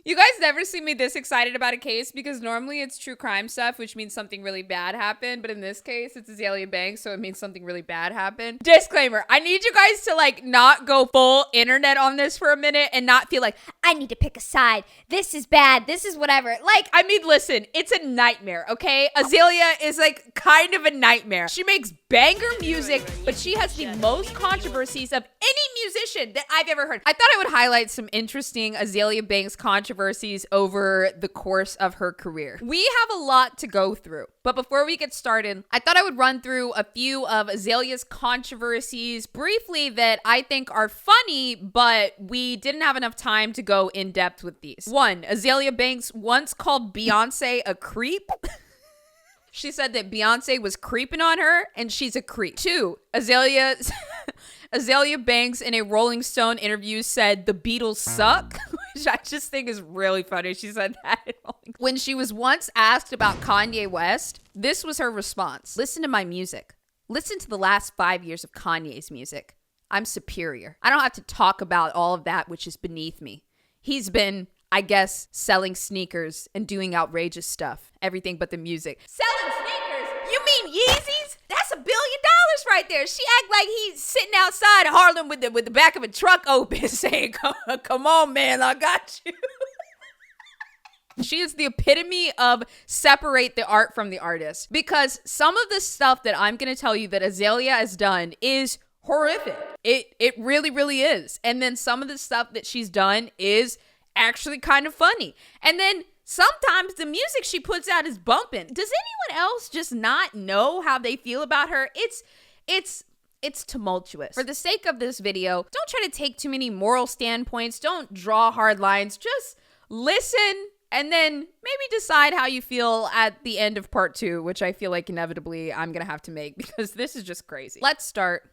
You guys never see me this excited about a case because normally it's true crime stuff, which means something really bad happened. But in this case, it's Azealia Banks, so it means something really bad happened. Disclaimer, I need you guys to like not go full internet on this for a minute and not feel like, I need to pick a side. This is bad. This is whatever. Like, I mean, listen, it's a nightmare, okay? Azealia is like kind of a nightmare. She makes banger music, but she has the most controversies of any musician that I've ever heard. I thought I would highlight some interesting Azealia Banks controversies over the course of her career. We have a lot to go through, but before we get started, I thought I would run through a few of Azalea's controversies briefly that I think are funny, but we didn't have enough time to go in depth with these. 1, Azealia Banks once called Beyonce a creep. She said that Beyonce was creeping on her and she's a creep. 2, Azealia Banks in a Rolling Stone interview said the Beatles suck, which I just think is really funny. She said that. When she was once asked about Kanye West, this was her response. Listen to my music. Listen to the last 5 years of Kanye's music. I'm superior. I don't have to talk about all of that, which is beneath me. He's been, I guess, selling sneakers and doing outrageous stuff. Everything but the music. Selling sneakers? You mean Yeezys? That's $1 billion right there. She act like he's sitting outside of Harlem with the back of a truck open saying, come on, man, I got you. She is the epitome of separate the art from the artist, because some of the stuff that I'm going to tell you that Azealia has done is horrific. It really, really is. And then some of the stuff that she's done is actually kind of funny. And then sometimes the music she puts out is bumping. Does anyone else just not know how they feel about her? It's tumultuous. For the sake of this video, don't try to take too many moral standpoints. Don't draw hard lines. Just listen and then maybe decide how you feel at the end of part 2, which I feel like inevitably I'm going to have to make because this is just crazy. Let's start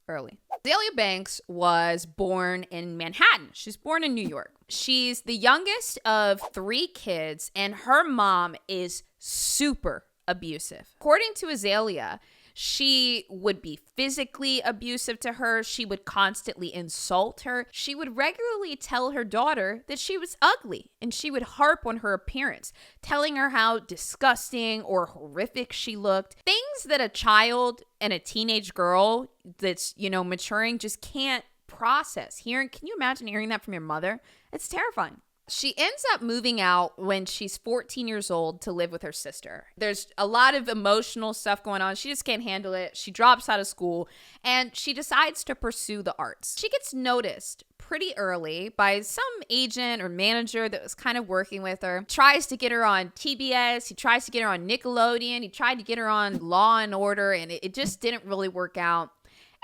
early. Azealia Banks was born in Manhattan. She's born in New York. She's the youngest of 3 kids, and her mom is super abusive. According to Azealia, she would be physically abusive to her. She would constantly insult her. She would regularly tell her daughter that she was ugly, and she would harp on her appearance, telling her how disgusting or horrific she looked. Things that a child and a teenage girl that's, maturing just can't process. Can you imagine hearing that from your mother? It's terrifying. She ends up moving out when she's 14 years old to live with her sister. There's a lot of emotional stuff going on. She just can't handle it. She drops out of school and she decides to pursue the arts. She gets noticed pretty early by some agent or manager that was kind of working with her. Tries to get her on TBS. He tries to get her on Nickelodeon. He tried to get her on Law and Order, and it just didn't really work out.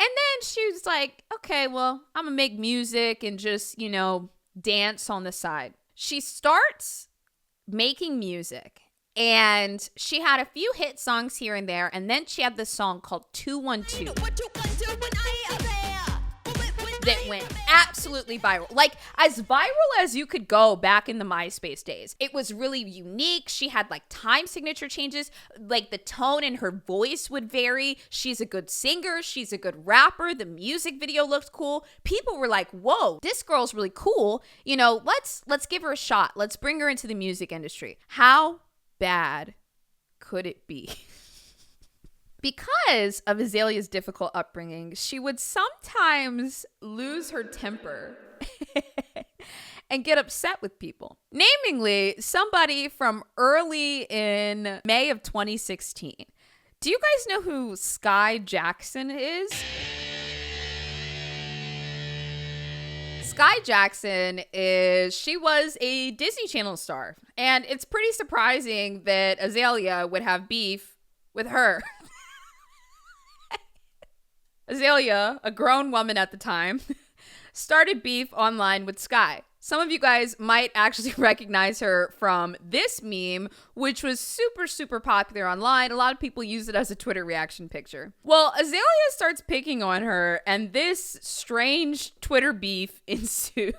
And then she was like, okay, well, I'm gonna make music and just, dance on the side. She starts making music, and she had a few hit songs here and there, and then she had this song called 212 that went absolutely viral. Like, as viral as you could go back in the MySpace days. It was really unique. She had like time signature changes. Like, the tone in her voice would vary. She's a good singer. She's a good rapper. The music video looked cool. People were like, whoa, this girl's really cool. Let's give her a shot. Let's bring her into the music industry. How bad could it be? Because of Azalea's difficult upbringing, she would sometimes lose her temper and get upset with people. Namely, somebody from early in May of 2016. Do you guys know who Skai Jackson is? Skai Jackson she was a Disney Channel star. And it's pretty surprising that Azealia would have beef with her. Azealia, a grown woman at the time, started beef online with Skai. Some of you guys might actually recognize her from this meme, which was super, super popular online. A lot of people use it as a Twitter reaction picture. Well, Azealia starts picking on her, and this strange Twitter beef ensues.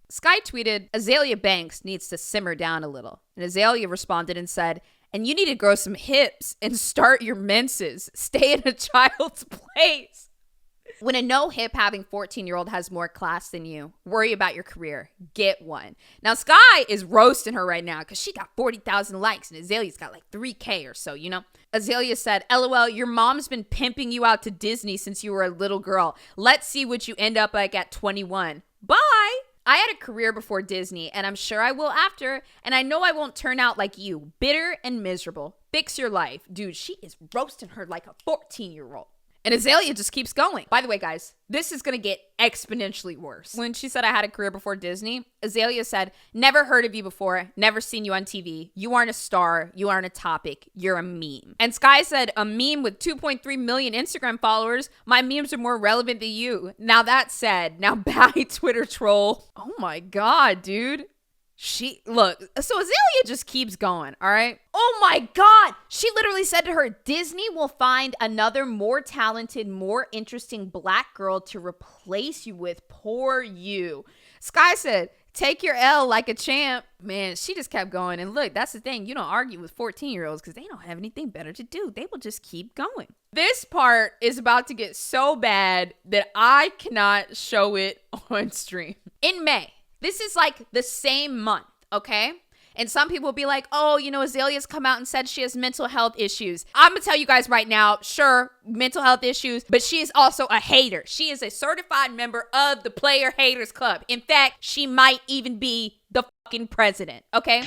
Skai tweeted, Azealia Banks needs to simmer down a little. And Azealia responded and said, and you need to grow some hips and start your menses. Stay in a child's place. When a no hip having 14-year-old has more class than you, worry about your career. Get one. Now, Skai is roasting her right now because she got 40,000 likes and Azalea's got like 3K or so, you know? Azealia said, LOL, your mom's been pimping you out to Disney since you were a little girl. Let's see what you end up like at 21. Bye. I had a career before Disney, and I'm sure I will after, and I know I won't turn out like you, bitter and miserable. Fix your life. Dude, she is roasting her like a 14-year-old. And Azealia just keeps going. By the way, guys, this is going to get exponentially worse. When she said I had a career before Disney, Azealia said, never heard of you before, never seen you on TV. You aren't a star. You aren't a topic. You're a meme. And Skai said, a meme with 2.3 million Instagram followers. My memes are more relevant than you. Now that said, now bye Twitter troll. Oh my God, dude. Look, so Azealia just keeps going, all right? Oh my God. She literally said to her, Disney will find another more talented, more interesting black girl to replace you with. Poor you. Skai said, take your L like a champ. Man, she just kept going. And look, that's the thing. You don't argue with 14-year-olds because they don't have anything better to do. They will just keep going. This part is about to get so bad that I cannot show it on stream. In May. This is like the same month, okay? And some people will be like, oh, you know, Azalea's come out and said she has mental health issues. I'm going to tell you guys right now, sure, mental health issues, but she is also a hater. She is a certified member of the Player Haters Club. In fact, she might even be the fucking president, okay?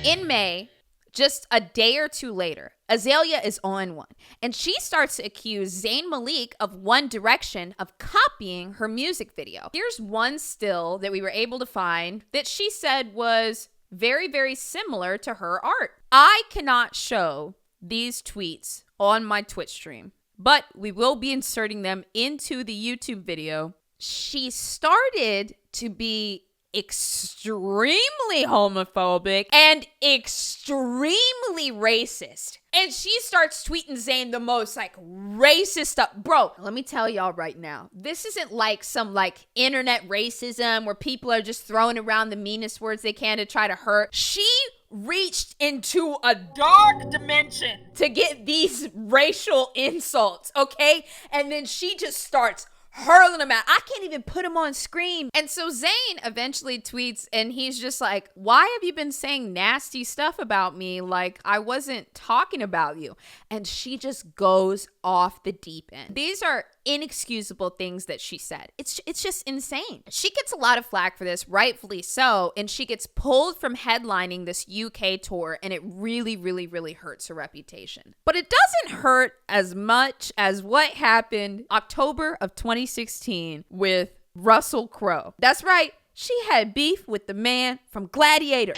In May, just a day or two later, Azealia is on one, and she starts to accuse Zayn Malik of One Direction of copying her music video. Here's one still that we were able to find that she said was very, very similar to her art. I cannot show these tweets on my Twitch stream, but we will be inserting them into the YouTube video. She started to be extremely homophobic and extremely racist. And she starts tweeting Zayn the most like racist stuff. Bro, let me tell y'all right now, this isn't like some like internet racism where people are just throwing around the meanest words they can to try to hurt. She reached into a dark dimension to get these racial insults, okay? And then she just starts hurling them out. I can't even put them on screen. And so Zayn eventually tweets and he's just like, why have you been saying nasty stuff about me? Like I wasn't talking about you. And she just goes off the deep end. These are inexcusable things that she said. It's just insane. She gets a lot of flack for this, rightfully so, and she gets pulled from headlining this UK tour, and it really, really, really hurts her reputation. But it doesn't hurt as much as what happened October of 2016 with Russell Crowe. That's right, she had beef with the man from Gladiator.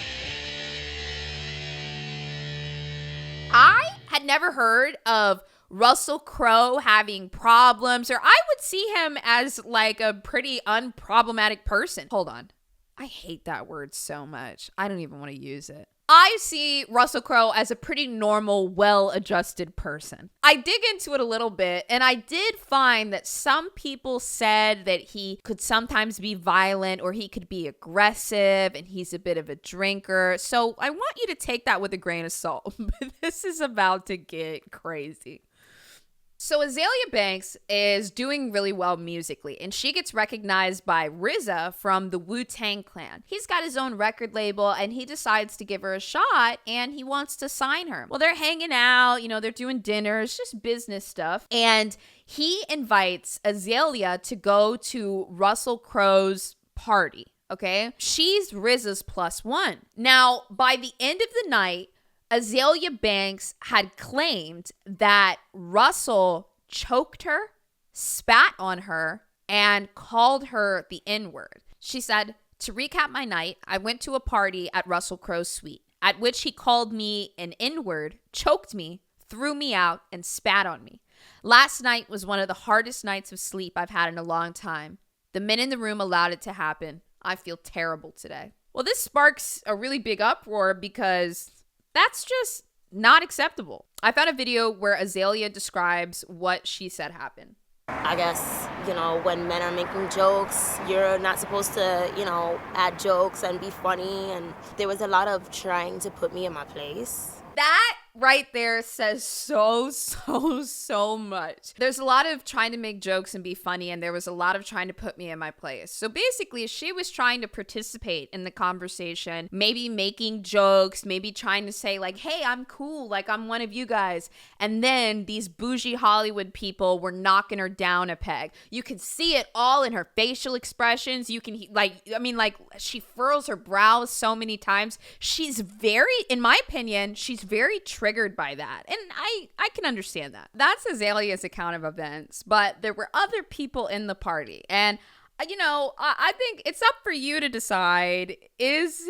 I had never heard of Russell Crowe having problems, or I would see him as like a pretty unproblematic person. Hold on. I hate that word so much. I don't even want to use it. I see Russell Crowe as a pretty normal, well-adjusted person. I dig into it a little bit, and I did find that some people said that he could sometimes be violent or he could be aggressive and he's a bit of a drinker. So I want you to take that with a grain of salt. But this is about to get crazy. So Azealia Banks is doing really well musically, and she gets recognized by RZA from the Wu-Tang Clan. He's got his own record label, and he decides to give her a shot, and he wants to sign her. Well, they're hanging out, you know, they're doing dinners, just business stuff, and he invites Azealia to go to Russell Crowe's party, okay? She's RZA's +1. Now, by the end of the night, Azealia Banks had claimed that Russell choked her, spat on her, and called her the N-word. She said, to recap my night, I went to a party at Russell Crowe's suite, at which he called me an N-word, choked me, threw me out, and spat on me. Last night was one of the hardest nights of sleep I've had in a long time. The men in the room allowed it to happen. I feel terrible today. Well, this sparks a really big uproar because that's just not acceptable. I found a video where Azealia describes what she said happened. I guess, you know, when men are making jokes, you're not supposed to, you know, add jokes and be funny. And there was a lot of trying to put me in my place. That right there says so much. There's a lot of trying to make jokes and be funny, and there was a lot of trying to put me in my place. So basically, she was trying to participate in the conversation, maybe making jokes, maybe trying to say like, hey, I'm cool, like I'm one of you guys. And then these bougie Hollywood people were knocking her down a peg. You can see it all in her facial expressions. You can she furrows her brows so many times. She's very, in my opinion, she's very triggered by that. And I can understand that. That's Azalea's account of events, but there were other people in the party. And, I think it's up for you to decide, is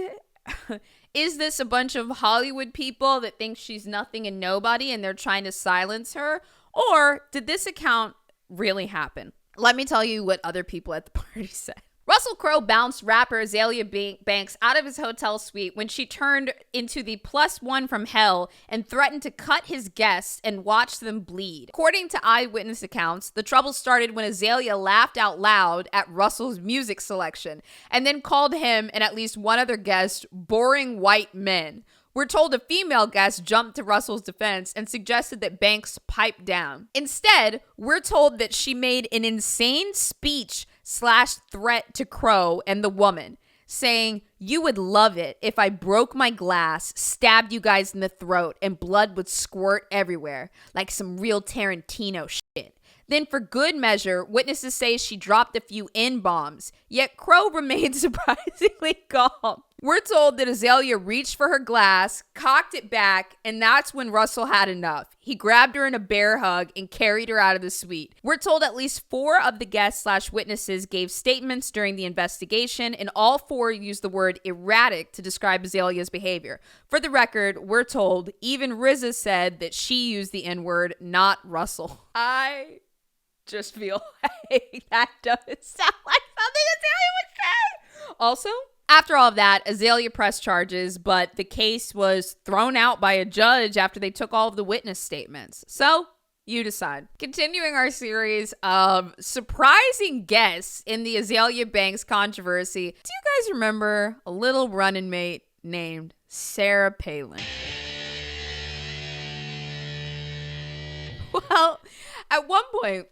this a bunch of Hollywood people that think she's nothing and nobody and they're trying to silence her? Or did this account really happen? Let me tell you what other people at the party said. Russell Crowe bounced rapper Azealia Banks out of his hotel suite when she turned into the +1 from hell and threatened to cut his guests and watch them bleed. According to eyewitness accounts, the trouble started when Azealia laughed out loud at Russell's music selection and then called him and at least one other guest boring white men. We're told a female guest jumped to Russell's defense and suggested that Banks pipe down. Instead, we're told that she made an insane speech/threat to Crowe and the woman, saying, "You would love it if I broke my glass, stabbed you guys in the throat, and blood would squirt everywhere, like some real Tarantino shit." Then for good measure, witnesses say she dropped a few N-bombs, yet Crowe remained surprisingly calm. We're told that Azealia reached for her glass, cocked it back, and that's when Russell had enough. He grabbed her in a bear hug and carried her out of the suite. We're told at least 4 of the guests/witnesses gave statements during the investigation, and all 4 used the word erratic to describe Azalea's behavior. For the record, we're told even RZA said that she used the N-word, not Russell. I just feel like that doesn't sound like something Azealia would say. Also, after all of that, Azealia pressed charges, but the case was thrown out by a judge after they took all of the witness statements. So, you decide. Continuing our series of surprising guests in the Azealia Banks controversy, do you guys remember a little running mate named Sarah Palin? Well, at one point,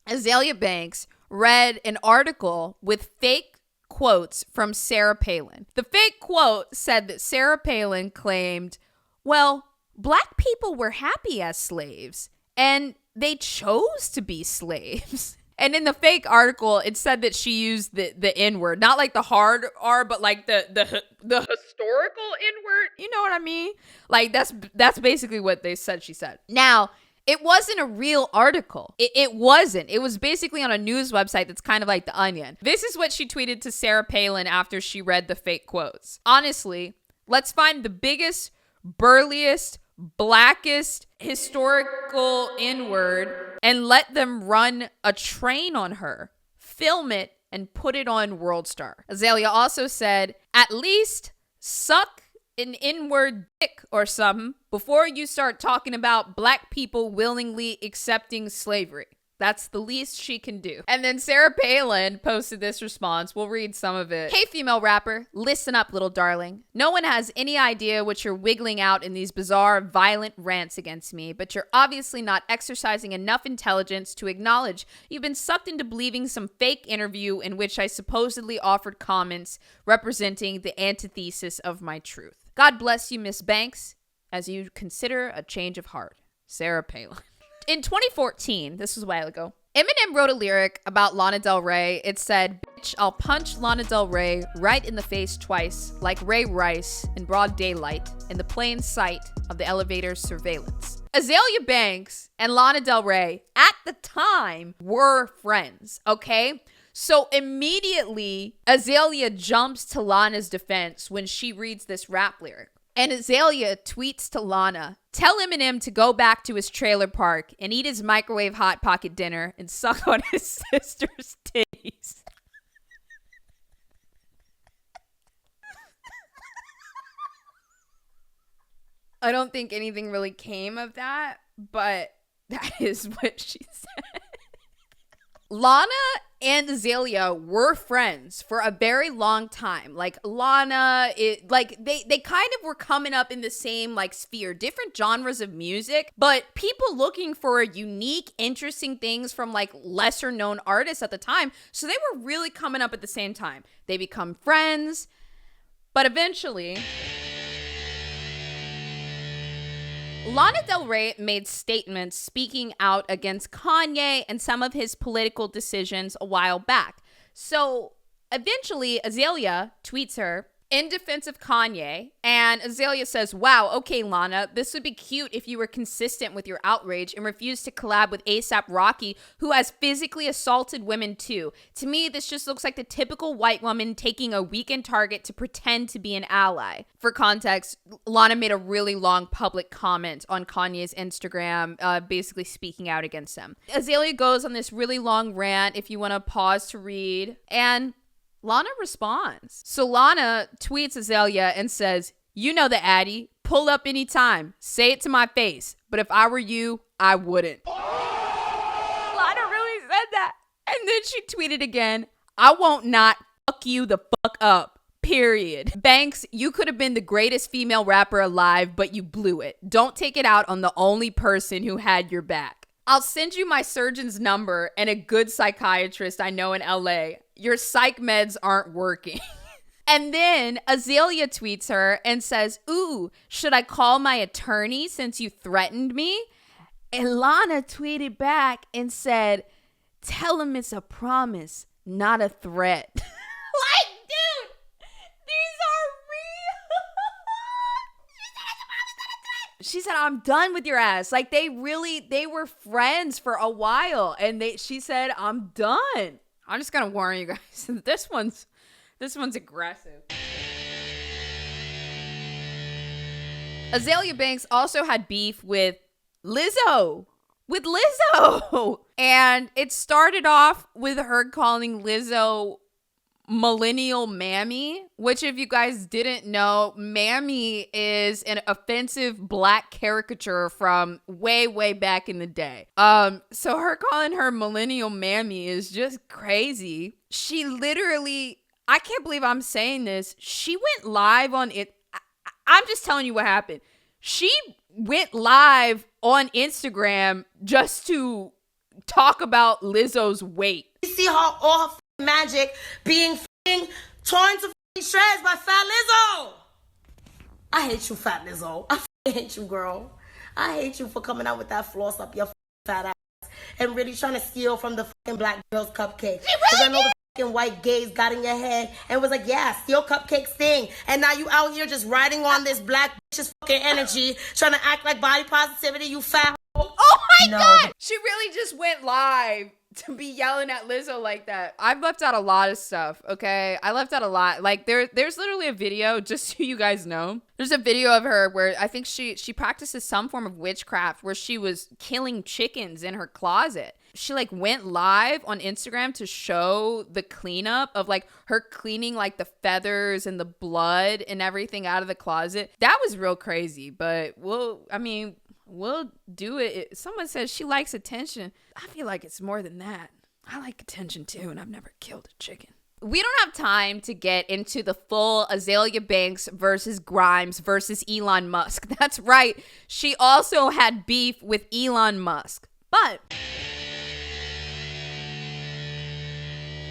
Azealia Banks read an article with fake quotes from Sarah Palin. The fake quote said that Sarah Palin claimed, well, black people were happy as slaves and they chose to be slaves. And in the fake article, it said that she used the N-word, not like the hard R, but like the historical N-word. You know what I mean? Like that's basically what they said she said. Now, it wasn't a real article. It wasn't. It was basically on a news website that's kind of like The Onion. This is what she tweeted to Sarah Palin after she read the fake quotes. Honestly, let's find the biggest, burliest, blackest historical N-word and let them run a train on her, film it, and put it on World Star. Azealia also said, at least suck an N-word dick or something before you start talking about black people willingly accepting slavery. That's the least she can do. And then Sarah Palin posted this response. We'll read some of it. Hey, female rapper, listen up, little darling. No one has any idea what you're wiggling out in these bizarre, violent rants against me, but you're obviously not exercising enough intelligence to acknowledge you've been sucked into believing some fake interview in which I supposedly offered comments representing the antithesis of my truth. God bless you, Miss Banks, as you consider a change of heart. Sarah Palin. In 2014, this was a while ago, Eminem wrote a lyric about Lana Del Rey. It said, "Bitch, I'll punch Lana Del Rey right in the face twice, like Ray Rice in broad daylight, in the plain sight of the elevator's surveillance." Azealia Banks and Lana Del Rey, at the time, were friends, okay? So immediately, Azealia jumps to Lana's defense when she reads this rap lyric. And Azealia tweets to Lana, "Tell Eminem to go back to his trailer park and eat his microwave Hot Pocket dinner and suck on his sister's titties." I don't think anything really came of that, but that is what she said. Lana and Azealia were friends for a very long time. Like Lana, they kind of were coming up in the same like sphere, different genres of music, but people looking for unique, interesting things from like lesser known artists at the time. So they were really coming up at the same time. They become friends, but eventually Lana Del Rey made statements speaking out against Kanye and some of his political decisions a while back. So eventually, Azealia tweets her in defense of Kanye, and Azealia says, wow, okay, Lana, this would be cute if you were consistent with your outrage and refused to collab with A$AP Rocky, who has physically assaulted women too. To me, this just looks like the typical white woman taking a weekend target to pretend to be an ally. For context, Lana made a really long public comment on Kanye's Instagram, basically speaking out against him. Azealia goes on this really long rant, if you want to pause to read, and Lana responds. So Lana tweets Azealia and says, you know the Addy, pull up anytime, say it to my face, but if I were you, I wouldn't. Lana really said that. And then she tweeted again, I won't not fuck you the fuck up, period. Banks, you could have been the greatest female rapper alive, but you blew it. Don't take it out on the only person who had your back. I'll send you my surgeon's number and a good psychiatrist I know in LA. Your psych meds aren't working. And then Azealia tweets her and says, ooh, should I call my attorney since you threatened me? And Lana tweeted back and said, tell him it's a promise, not a threat. Like, dude, these are real. She said, I'm done with your ass. Like, they were friends for a while. And she said, I'm done. I'm just gonna warn you guys. This one's aggressive. Azealia Banks also had beef with Lizzo. And it started off with her calling Lizzo millennial mammy, which if you guys didn't know, mammy is an offensive black caricature from way back in the day. So her calling her millennial mammy is just crazy. She literally, I can't believe I'm saying this, she went live on it. I'm just telling you what happened. She went live on Instagram just to talk about Lizzo's weight. You see how all her magic being torn to shreds by Fat Lizzo. I hate you, Fat Lizzo. I hate you, girl. I hate you for coming out with that floss up your fat ass and really trying to steal from the black girls' cupcakes. Because I know the white gays got in your head and was like, yeah, steal cupcakes thing. And now you out here just riding on this black bitch's energy, trying to act like body positivity, you fat. Oh my God! She really just went live to be yelling at Lizzo like that. I've left out a lot of stuff, okay? I left out a lot. Like, there's literally a video, just so you guys know. There's a video of her where I think she practices some form of witchcraft where she was killing chickens in her closet. She, like, went live on Instagram to show the cleanup of, like, her cleaning, like, the feathers and the blood and everything out of the closet. That was real crazy, but we'll do it. Someone says she likes attention. I feel like it's more than that. I like attention too, and I've never killed a chicken. We don't have time to get into the full Azealia Banks versus Grimes versus Elon Musk. That's right. She also had beef with Elon Musk. But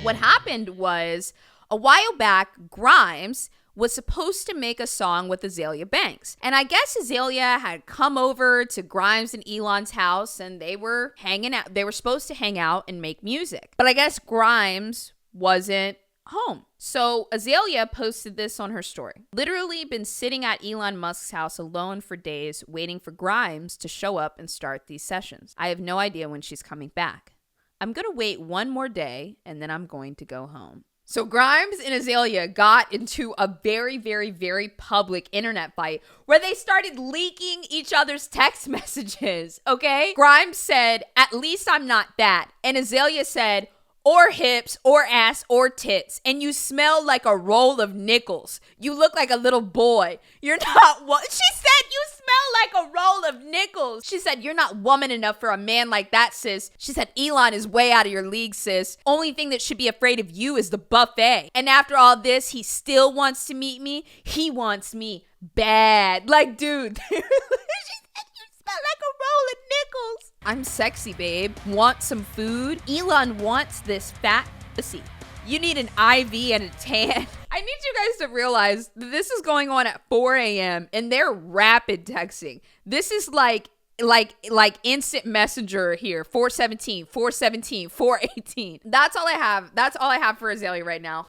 what happened was, a while back, Grimes was supposed to make a song with Azealia Banks. And I guess Azealia had come over to Grimes and Elon's house and they were hanging out. They were supposed to hang out and make music. But I guess Grimes wasn't home. So Azealia posted this on her story. Literally been sitting at Elon Musk's house alone for days, waiting for Grimes to show up and start these sessions. I have no idea when she's coming back. I'm gonna wait one more day and then I'm going to go home. So Grimes and Azealia got into a very public internet fight where they started leaking each other's text messages, okay? Grimes said, at least I'm not that. And Azealia said, or hips, or ass, or tits. And you smell like a roll of nickels. You look like a little boy. You're not what? She said you smell like a roll of nickels. She said, you're not woman enough for a man like that, sis. She said, Elon is way out of your league, sis. Only thing that should be afraid of you is the buffet. And after all this, he still wants to meet me. He wants me bad. Like, dude. She said, you smell like a roll of nickels. I'm sexy, babe. Want some food? Elon wants this fat pussy. You need an IV and a tan. I need you guys to realize that this is going on at 4 a.m. and they're rapid texting. This is like instant messenger here. 417, 418. That's all I have. That's all I have for Azealia right now.